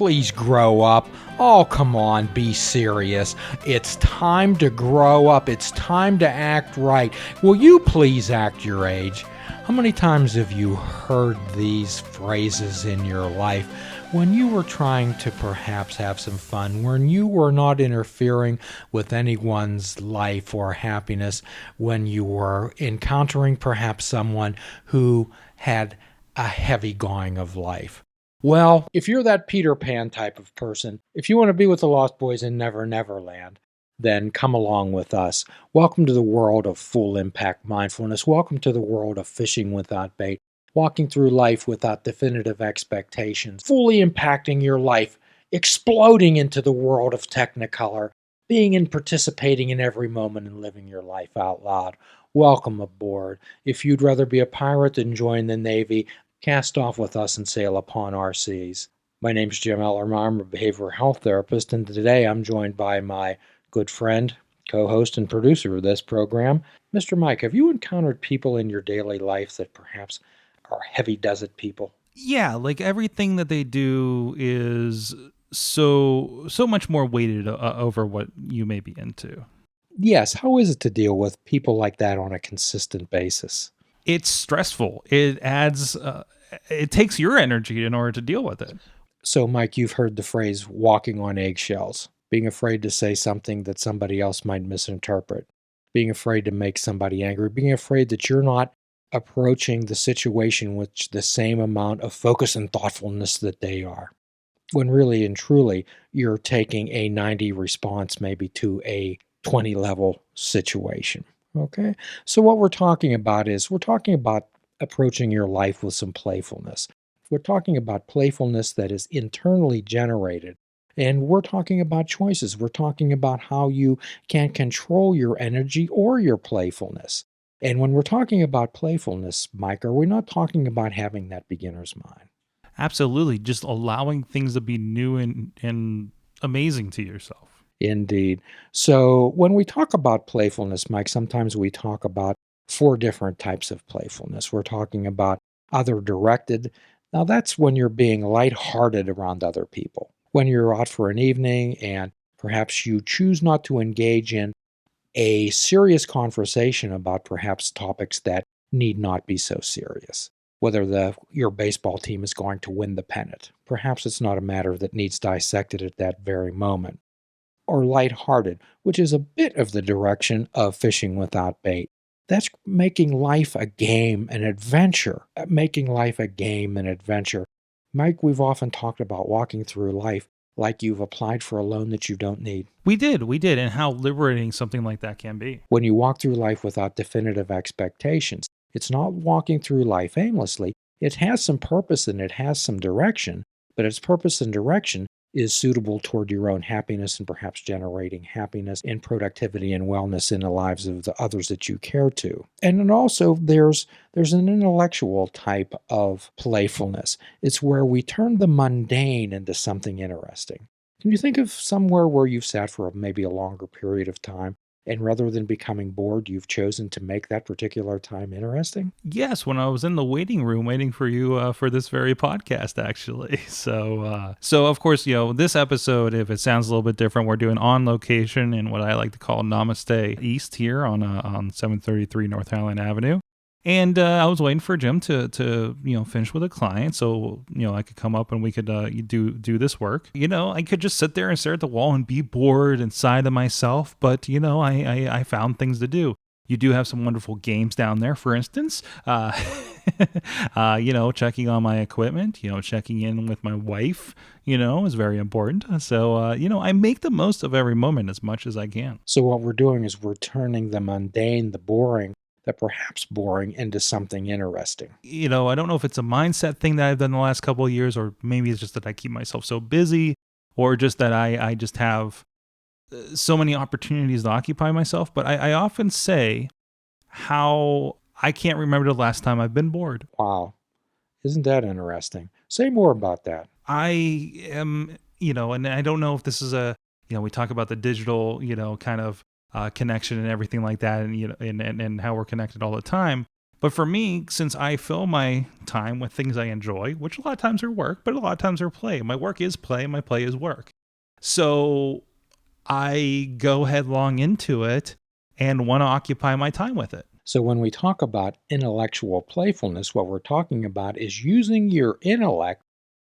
please grow up? Oh, come on, be serious. It's time to grow up. It's time to act right. Will you please act your age? How many times have you heard these phrases in your life when you were trying to perhaps have some fun, when you were not interfering with anyone's life or happiness, when you were encountering perhaps someone who had a heavy going of life? Well, if you're that Peter Pan type of person, if you want to be with the Lost Boys in Never Never Land, then come along with us. Welcome to the world of full impact mindfulness. Welcome to the world of fishing without bait, walking through life without definitive expectations, fully impacting your life, exploding into the world of Technicolor, being and participating in every moment and living your life out loud. Welcome aboard. If you'd rather be a pirate than join the Navy, cast off with us and sail upon our seas. My name's Jim Ellermeyer. I'm a behavioral health therapist, and today I'm joined by my good friend, co-host, and producer of this program, Mr. Mike. Have you encountered people in your daily life that perhaps are heavy desert people? Yeah, like everything that they do is so much more weighted over what you may be into. Yes. How is it to deal with people like that on a consistent basis? It's stressful. It adds, it takes your energy in order to deal with it. So, Mike, you've heard the phrase walking on eggshells, being afraid to say something that somebody else might misinterpret, being afraid to make somebody angry, being afraid that you're not approaching the situation with the same amount of focus and thoughtfulness that they are. When really and truly, you're taking a 90 response maybe to a 20 level situation. Okay? So what we're talking about approaching your life with some playfulness. We're talking about playfulness that is internally generated. And we're talking about choices. We're talking about how you can control your energy or your playfulness. And when we're talking about playfulness, Mike, are we not talking about having that beginner's mind? Absolutely. Just allowing things to be new and amazing to yourself. Indeed. So when we talk about playfulness, Mike, sometimes we talk about 4 different types of playfulness. We're talking about other directed. Now, that's when you're being lighthearted around other people. When you're out for an evening and perhaps you choose not to engage in a serious conversation about perhaps topics that need not be so serious. Whether your baseball team is going to win the pennant. Perhaps it's not a matter that needs dissected at that very moment. Or lighthearted, which is a bit of the direction of fishing without bait. That's making life a game, an adventure. Making life a game, an adventure. Mike, we've often talked about walking through life like you've applied for a loan that you don't need. We did, and how liberating something like that can be. When you walk through life without definitive expectations, it's not walking through life aimlessly. It has some purpose and it has some direction, but its purpose and direction is suitable toward your own happiness and perhaps generating happiness and productivity and wellness in the lives of the others that you care to. And then also there's an intellectual type of playfulness. It's where we turn the mundane into something interesting. Can you think of somewhere where you've sat for maybe a longer period of time, and rather than becoming bored, you've chosen to make that particular time interesting? Yes, when I was in the waiting room waiting for you for this very podcast, actually. So of course, this episode, if it sounds a little bit different, we're doing on location in what I like to call Namaste East here on 733 North Highland Avenue. And I was waiting for Jim to finish with a client, so I could come up and we could do this work. I could just sit there and stare at the wall and be bored and sigh to myself, but I found things to do. You do have some wonderful games down there, for instance. Checking on my equipment, checking in with my wife, is very important. So I make the most of every moment as much as I can. So what we're doing is we're turning the mundane, the boring, that perhaps boring into something interesting. I don't know if it's a mindset thing that I've done the last couple of years, or maybe it's just that I keep myself so busy, or just that I just have so many opportunities to occupy myself. But I often say how I can't remember the last time I've been bored. Wow. Isn't that interesting? Say more about that. I am, and I don't know if this is we talk about the digital, kind of connection and everything like that, and and how we're connected all the time. But for me, since I fill my time with things I enjoy, which a lot of times are work, but a lot of times are play. My work is play, my play is work. So I go headlong into it and want to occupy my time with it. So when we talk about intellectual playfulness, what we're talking about is using your intellect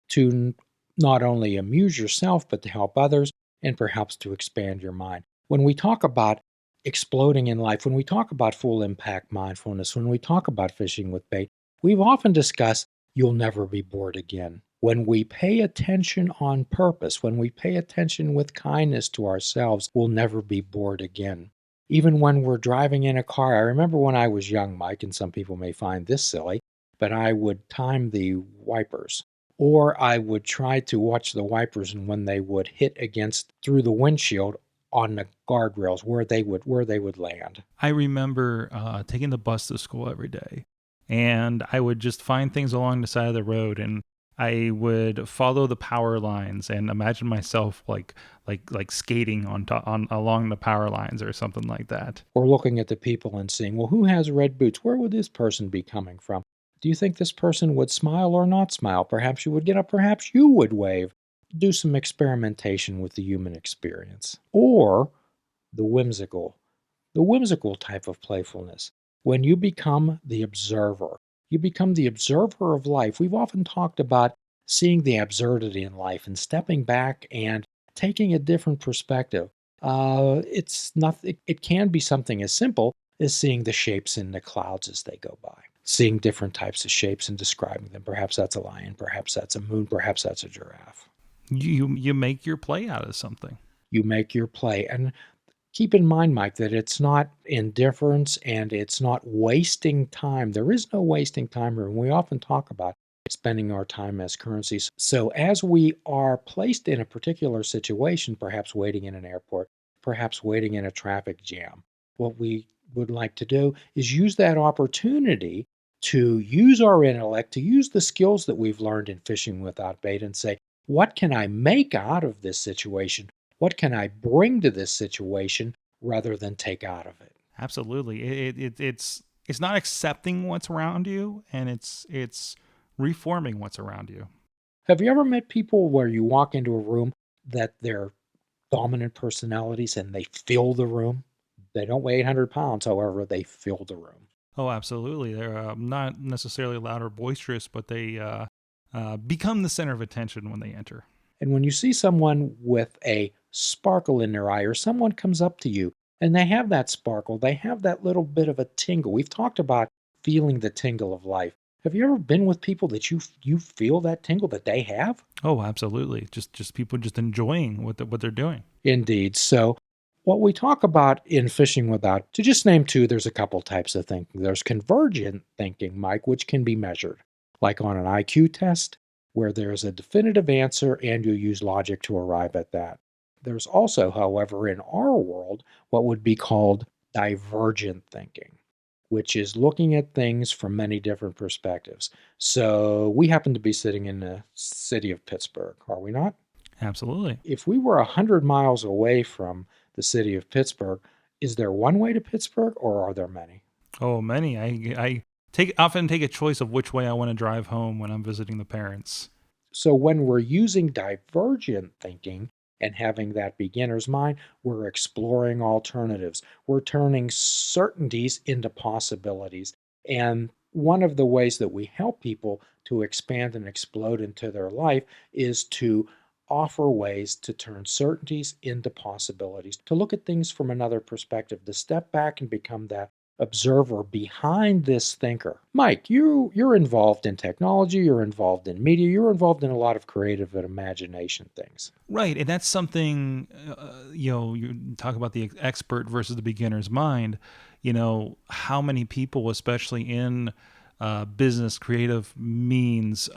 to not only amuse yourself, but to help others and perhaps to expand your mind. When we talk about exploding in life, when we talk about full impact mindfulness, when we talk about fishing with bait, we've often discussed you'll never be bored again. When we pay attention on purpose, when we pay attention with kindness to ourselves, we'll never be bored again. Even when we're driving in a car, I remember when I was young, Mike, and some people may find this silly, but I would time the wipers, or I would try to watch the wipers and when they would hit against through the windshield on the guardrails where they would land. I remember taking the bus to school every day, and I would just find things along the side of the road, and I would follow the power lines and imagine myself like skating on along the power lines or something like that. Or looking at the people and seeing, well, who has red boots? Where would this person be coming from? Do you think this person would smile or not smile? Perhaps you would get up, perhaps you would wave. Do some experimentation with the human experience. Or the whimsical type of playfulness. When you become the observer, you become the observer of life. We've often talked about seeing the absurdity in life and stepping back and taking a different perspective. It's not. It can be something as simple as seeing the shapes in the clouds as they go by, seeing different types of shapes and describing them. Perhaps that's a lion, perhaps that's a moon, perhaps that's a giraffe. You make your play out of something. You make your play, and keep in mind, Mike, that it's not indifference and it's not wasting time. There is no wasting time here. And we often talk about spending our time as currencies. So as we are placed in a particular situation, perhaps waiting in an airport, perhaps waiting in a traffic jam, what we would like to do is use that opportunity to use our intellect, to use the skills that we've learned in fishing without bait and say, what can I make out of this situation? What can I bring to this situation rather than take out of it? Absolutely. It's not accepting what's around you, and it's reforming what's around you. Have you ever met people where you walk into a room that they're dominant personalities and they fill the room? They don't weigh 800 pounds, however, they fill the room. Oh, absolutely. They're not necessarily loud or boisterous, but they become the center of attention when they enter. And when you see someone with a sparkle in their eye, or someone comes up to you and they have that sparkle, they have that little bit of a tingle. We've talked about feeling the tingle of life. Have you ever been with people that you feel that tingle that they have? Oh, absolutely. Just people just enjoying what they're doing. Indeed. So what we talk about in fishing without, to just name two, there's a couple types of thinking. There's convergent thinking, Mike, which can be measured, like on an IQ test, where there's a definitive answer and you use logic to arrive at that. There's also, however, in our world, what would be called divergent thinking, which is looking at things from many different perspectives. So we happen to be sitting in the city of Pittsburgh, are we not? Absolutely. If we were 100 miles away from the city of Pittsburgh, is there one way to Pittsburgh or are there many? Oh, many. I often take a choice of which way I want to drive home when I'm visiting the parents. So when we're using divergent thinking and having that beginner's mind, we're exploring alternatives. We're turning certainties into possibilities. And one of the ways that we help people to expand and explode into their life is to offer ways to turn certainties into possibilities, to look at things from another perspective, to step back and become that observer behind this thinker. Mike, you're involved in technology, you're involved in media, you're involved in a lot of creative and imagination things. Right, and that's something you talk about the expert versus the beginner's mind. How many people, especially in business, creative means,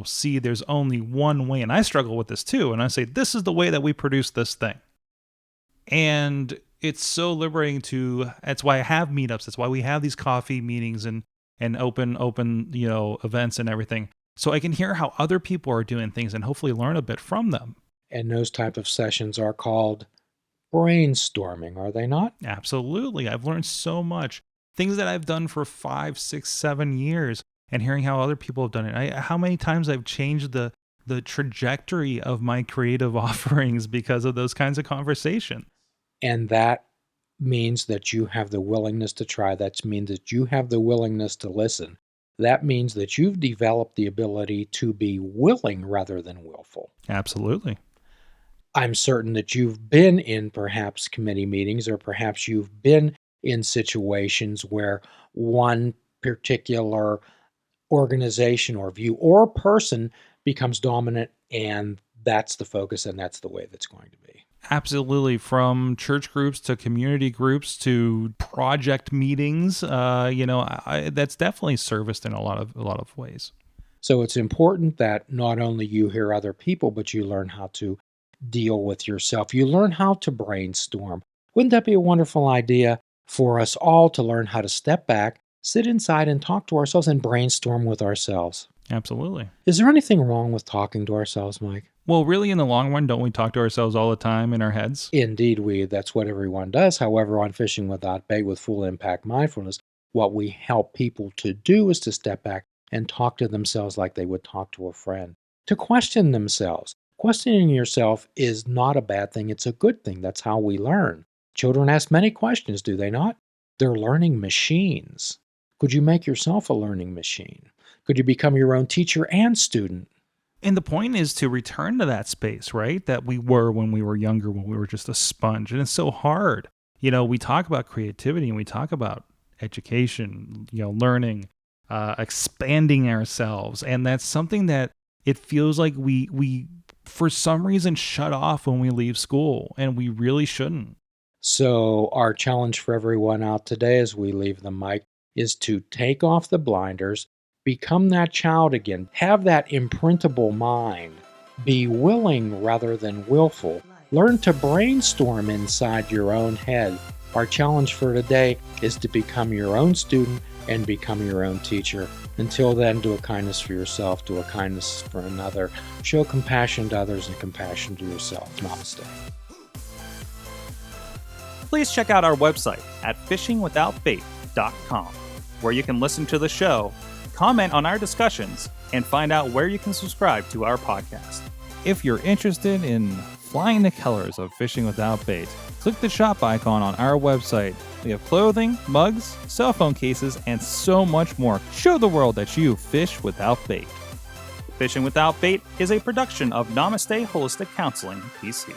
see there's only one way, and I struggle with this too. And I say, this is the way that we produce this thing, and it's so liberating that's why I have meetups. That's why we have these coffee meetings and open, events and everything. So I can hear how other people are doing things and hopefully learn a bit from them. And those type of sessions are called brainstorming, are they not? Absolutely. I've learned so much things that I've done for 5, 6, 7 years, and hearing how other people have done it. How many times I've changed the trajectory of my creative offerings because of those kinds of conversations. And that means that you have the willingness to try. That means that you have the willingness to listen. That means that you've developed the ability to be willing rather than willful. Absolutely. I'm certain that you've been in perhaps committee meetings, or perhaps you've been in situations where one particular organization or view or person becomes dominant, and that's the focus, and that's the way that's going to be. Absolutely. From church groups to community groups to project meetings, that's definitely serviced in a lot of ways. So it's important that not only you hear other people, but you learn how to deal with yourself. You learn how to brainstorm. Wouldn't that be a wonderful idea for us all to learn how to step back, sit inside and talk to ourselves and brainstorm with ourselves? Absolutely. Is there anything wrong with talking to ourselves, Mike? Well, really, in the long run, don't we talk to ourselves all the time in our heads? Indeed, that's what everyone does. However, on Fishing Without Bait with Full Impact Mindfulness, what we help people to do is to step back and talk to themselves like they would talk to a friend, to question themselves. Questioning yourself is not a bad thing. It's a good thing. That's how we learn. Children ask many questions, do they not? They're learning machines. Could you make yourself a learning machine? Could you become your own teacher and student? And the point is to return to that space, right? That we were when we were younger, when we were just a sponge. And it's so hard. We talk about creativity and we talk about education, learning, expanding ourselves. And that's something that it feels like we for some reason shut off when we leave school, and we really shouldn't. So our challenge for everyone out today as we leave the mic is to take off the blinders, become that child again, have that imprintable mind, be willing rather than willful, learn to brainstorm inside your own head. Our challenge for today is to become your own student and become your own teacher. Until then, do a kindness for yourself, do a kindness for another, show compassion to others and compassion to yourself. Namaste. Please check out our website at fishingwithoutbait.com, where you can listen to the show, comment on our discussions, and find out where you can subscribe to our podcast. If you're interested in flying the colors of Fishing Without Bait, click the shop icon on our website. We have clothing, mugs, cell phone cases, and so much more. Show the world that you fish without bait. Fishing Without Bait is a production of Namaste Holistic Counseling, PC.